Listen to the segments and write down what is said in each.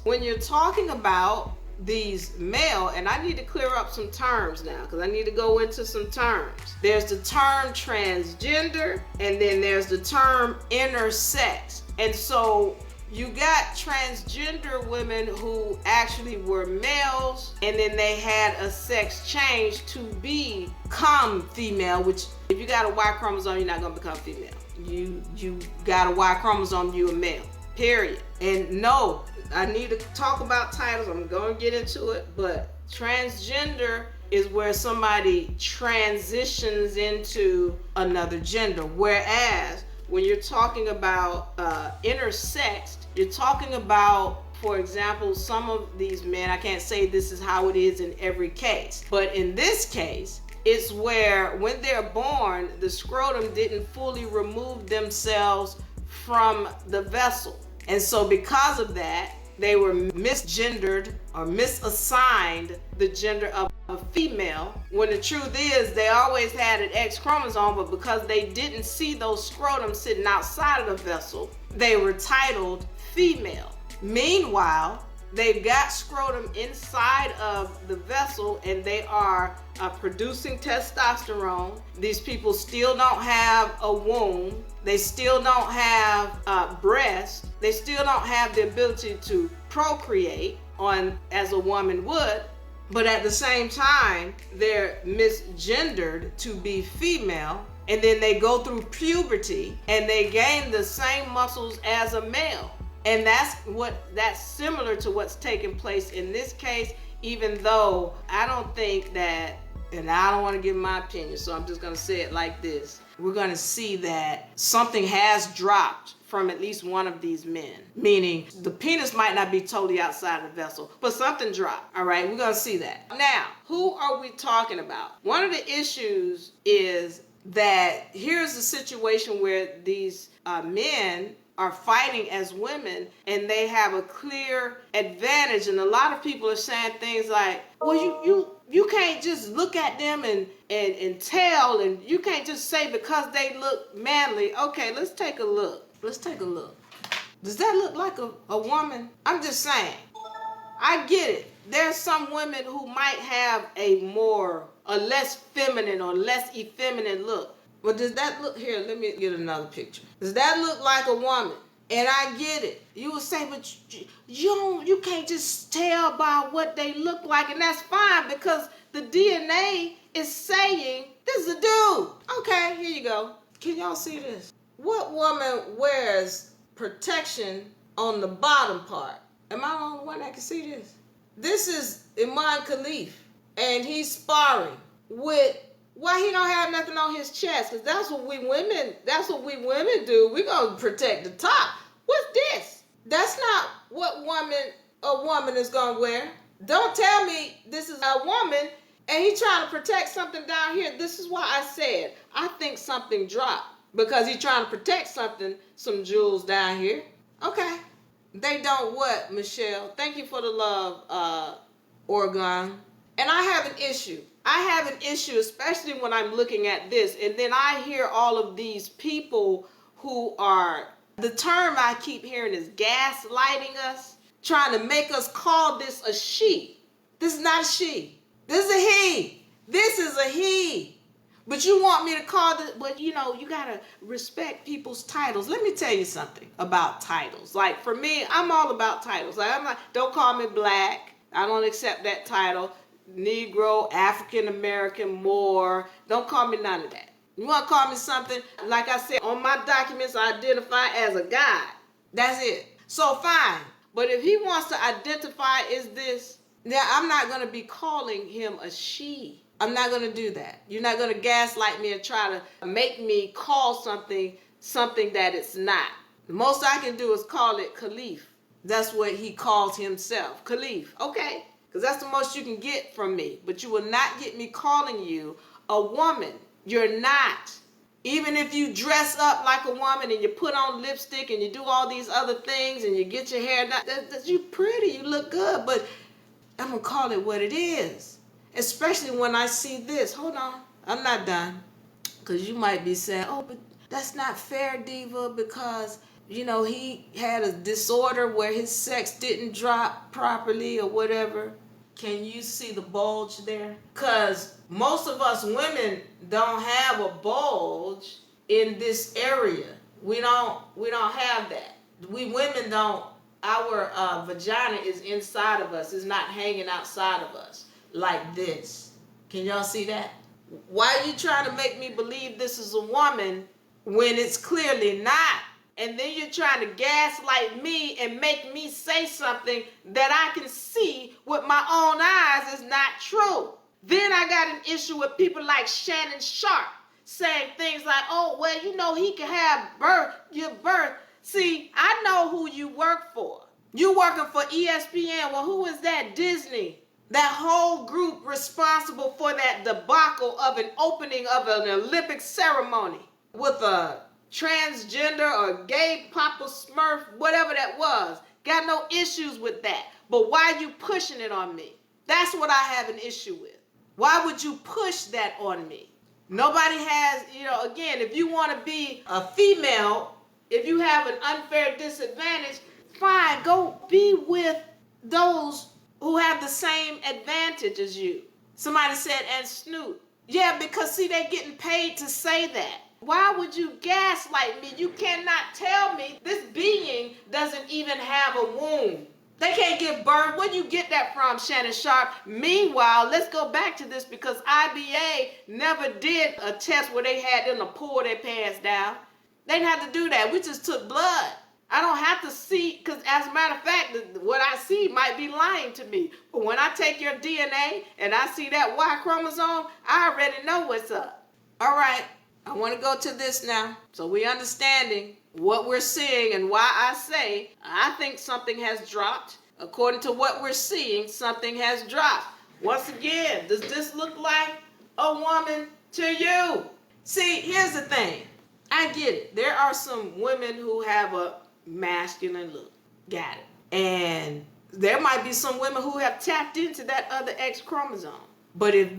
when you're talking about these male, and I need to clear up some terms now because I need to go into some terms. There's the term transgender, and then there's the term intersex. And so you got transgender women who actually were males, and then they had a sex change to become female, which if you got a Y chromosome, you're not gonna become female. You got a Y chromosome, you a male, period. And no, I need to talk about titles. I'm gonna get into it, but transgender is where somebody transitions into another gender. Whereas when you're talking about intersexed, you're talking about, for example, some of these men, I can't say this is how it is in every case, but in this case, it's where when they're born, the scrotum didn't fully remove themselves from the vessel. And so because of that, they were misgendered or misassigned the gender of a female, when the truth is they always had an X chromosome, but because they didn't see those scrotums sitting outside of the vessel, they were titled female. Meanwhile, they've got scrotum inside of the vessel and they are producing testosterone. These people still don't have a womb. They still don't have breasts. They still don't have the ability to procreate as a woman would. But at the same time, they're misgendered to be female. And then they go through puberty and they gain the same muscles as a male. And that's similar to what's taking place in this case, even though I don't think that, and I don't want to give my opinion, so I'm just going to say it like this. We're going to see that something has dropped from at least one of these men, meaning the penis might not be totally outside of the vessel, but something dropped. All right, we're going to see that. Now, who are we talking about? One of the issues is that here's the situation where these men are fighting as women and they have a clear advantage, and a lot of people are saying things like, well, you can't just look at them and tell, and you can't just say because they look manly. Okay, let's take a look. Does that look like a woman? I'm just saying. I get it. There's some women who might have a less feminine or less effeminate look. But does that look, here, let me get another picture. Does that look like a woman? And I get it. You would say, but you can't just tell by what they look like, and that's fine because the DNA is saying this is a dude. Okay, here you go. Can y'all see this? What woman wears protection on the bottom part? Am I the only one that can see this? This is Iman Khif, and he's sparring with, why he don't have nothing on his chest? Because that's what we women do. We gonna protect the top. What's this? That's not what a woman is gonna wear. Don't tell me this is a woman and he trying to protect something down here. This is why I said I think something dropped, because he's trying to protect some jewels down here. Okay. They don't what, Michelle? Thank you for the love, Oregon. And I have an issue. Especially when I'm looking at this, and then I hear all of these people who are, the term I keep hearing is gaslighting us, trying to make us call this a she. This is not a she. This is a he. This is a he. But you want me to call this, but you gotta respect people's titles. Let me tell you something about titles. Like for me, I'm all about titles. Like I'm like, don't call me black. I don't accept that title. Negro, African American, Moor. Don't call me none of that. You want to call me something, like I said, on my documents I identify as a guy. That's it. So fine. But if he wants to identify as this, then I'm not going to be calling him a she. I'm not going to do that. You're not going to gaslight me and try to make me call something that it's not. The most I can do is call it Khif. That's what he calls himself, Khif. Okay. Because that's the most you can get from me. But you will not get me calling you a woman. You're not. Even if you dress up like a woman and you put on lipstick and you do all these other things and you get your hair done, you're pretty, you look good, but I'm going to call it what it is. Especially when I see this. Hold on. I'm not done. Because you might be saying, oh, but that's not fair, Diva, because he had a disorder where his sex didn't drop properly or whatever. Can you see the bulge there? Because most of us women don't have a bulge in this area. We don't have that. We women don't. Our vagina is inside of us. It's not hanging outside of us like this. Can y'all see that? Why are you trying to make me believe this is a woman when it's clearly not? And then you're trying to gaslight me and make me say something that I can see with my own eyes is not true. Then I got an issue with people like Shannon Sharp saying things like, oh, well, he can give birth. See, I know who you work for. You working for ESPN. Well, who is that? Disney. That whole group responsible for that debacle of an opening of an Olympic ceremony with a transgender or gay Papa Smurf, whatever that was. Got no issues with that. But why are you pushing it on me? That's what I have an issue with. Why would you push that on me? Nobody has, again, if you want to be a female, if you have an unfair disadvantage, fine, go be with those who have the same advantage as you. Somebody said, and Snoop. Yeah, because see, they're getting paid to say that. Why would you gaslight me? You cannot tell me this being doesn't even have a womb. They can't give birth. Where do you get that from, Shannon Sharp? Meanwhile, let's go back to this because IBA never did a test where they had them to pull their pants down. They didn't have to do that. We just took blood. I don't have to see, because as a matter of fact, what I see might be lying to me. But when I take your DNA and I see that Y chromosome, I already know what's up. All right, I want to go to this now. So we're understanding what we're seeing and why I say I think something has dropped. According to what we're seeing, something has dropped. Once again, does this look like a woman to you? See, here's the thing. I get it. There are some women who have a masculine look. Got it. And there might be some women who have tapped into that other X chromosome. But if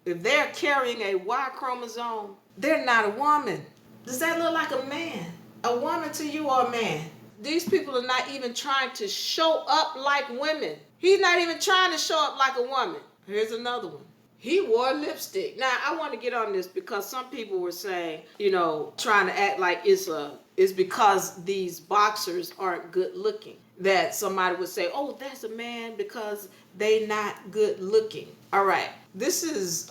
they're carrying a Y chromosome, they're not a woman. Does that look like a man? A woman to you or a man? These people are not even trying to show up like women. He's not even trying to show up like a woman. Here's another one. He wore lipstick. Now, I want to get on this because some people were saying, trying to act like it's because these boxers aren't good looking. That somebody would say, oh, that's a man because they not good looking. All right. This is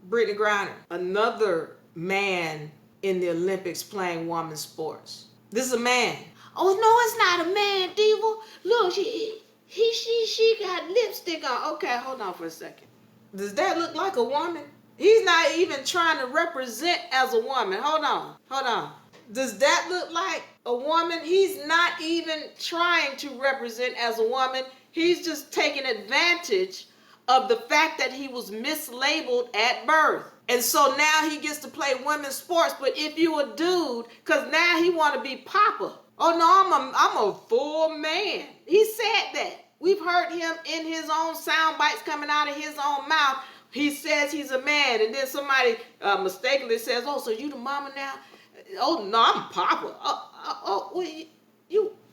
Brittany Griner, another man in the Olympics playing women's sports. This is a man. Oh, no, it's not a man, Diva. Look, she got lipstick on. Okay, hold on for a second. Does that look like a woman? He's not even trying to represent as a woman. Hold on. Does that look like a woman? He's not even trying to represent as a woman. He's just taking advantage of the fact that he was mislabeled at birth. And so now he gets to play women's sports. But if you a dude, because now he want to be Papa. Oh, no, I'm a full man. He said that. We've heard him in his own sound bites coming out of his own mouth. He says he's a man. And then somebody mistakenly says, oh, so you the mama now? Oh, no, I'm Papa. Well,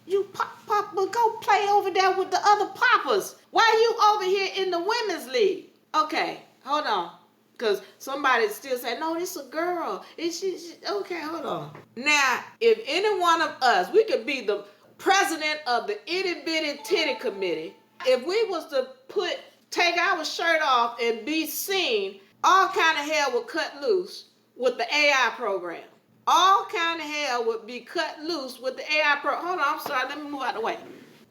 you Papa, go play over there with the other Papas. Why are you over here in the women's league? Okay, hold on. Because somebody still say, no, this a girl. Okay, hold on. Now, if any one of us, we could be the president of the itty bitty titty committee. If we was to take our shirt off and be seen, all kind of hell would cut loose with the AI program. All kind of hell would be cut loose with the AI program. Hold on, I'm sorry, let me move out of the way.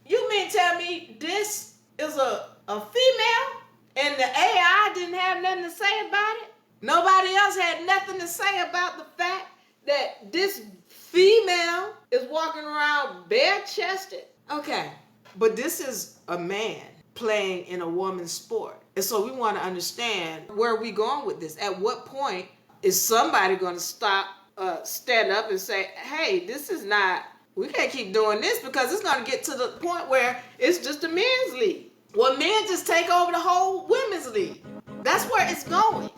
You mean tell me this is a female and the AI didn't have nothing to say about it? Nobody else had nothing to say about the fact that this female is walking around bare-chested. Okay, but this is a man playing in a woman's sport. And so we want to understand where are we going with this? At what point is somebody going to stand up and say, hey, this is not, we can't keep doing this because it's going to get to the point where it's just a men's league. Well, men just take over the whole women's league. That's where it's going.